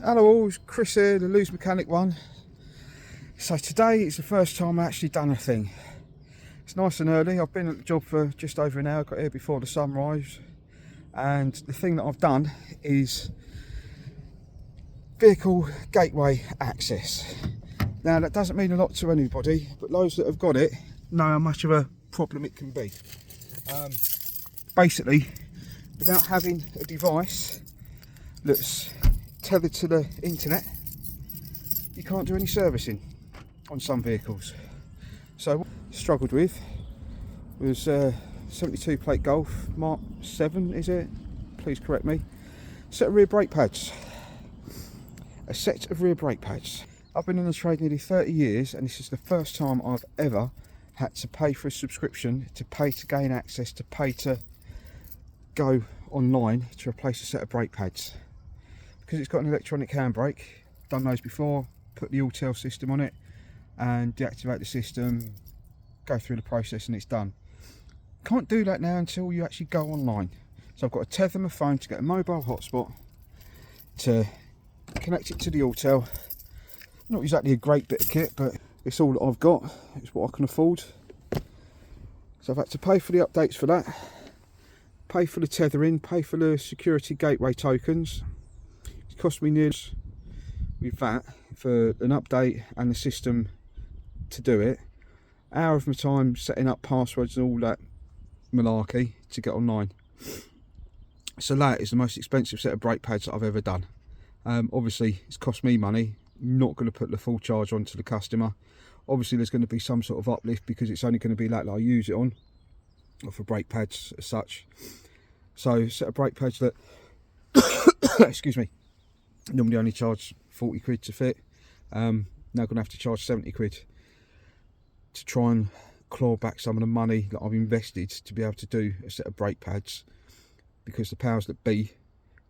Hello all, it's Chris here, the Loose Mechanic one. So today is the first time I actually done a thing. It's nice and early, I've been at the job for just over an hour, got here before the sunrise. And the thing that I've done is vehicle gateway access. Now that doesn't mean a lot to anybody, but those that have got it know how much of a problem it can be. Basically, without having a device that's tethered to the internet, you can't do any servicing on some vehicles. So what I struggled with was 72 plate Golf Mark 7, is it? Please correct me. Set of rear brake pads. A set of rear brake pads. I've been in the trade nearly 30 years and this is the first time I've ever had to pay for a subscription, to pay to gain access, to pay to go online to replace a set of brake pads. Because it's got an electronic handbrake, done those before, put the Autel system on it and deactivate the system, go through the process and it's done. Can't do that now until you actually go online. So I've got to tether my phone to get a mobile hotspot to connect it to the Autel. Not exactly a great bit of kit, but it's all that I've got, it's what I can afford. So I've had to pay for the updates for that, pay for the tethering, pay for the security gateway tokens. It's cost me nearly with that for an update and the system to do it. Hour of my time setting up passwords and all that malarkey to get online. So that is the most expensive set of brake pads that I've ever done. Obviously it's cost me money. I'm not going to put the full charge on to the customer. Obviously there's going to be some sort of uplift because it's only going to be that I use it on, or for brake pads as such. So set of brake pads that excuse me, normally only charge 40 quid to fit, now going to have to charge 70 quid to try and claw back some of the money that I've invested to be able to do a set of brake pads, because the powers that be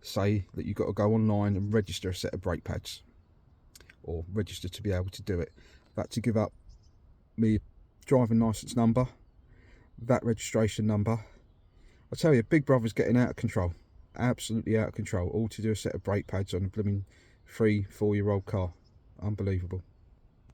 say that you've got to go online and register a set of brake pads, or register to be able to do it. I've had to give up my driving licence number, that registration number. I tell you, Big Brother's getting out of control, absolutely out of control, all to do a set of brake pads on a blooming 3-4 year old car. Unbelievable.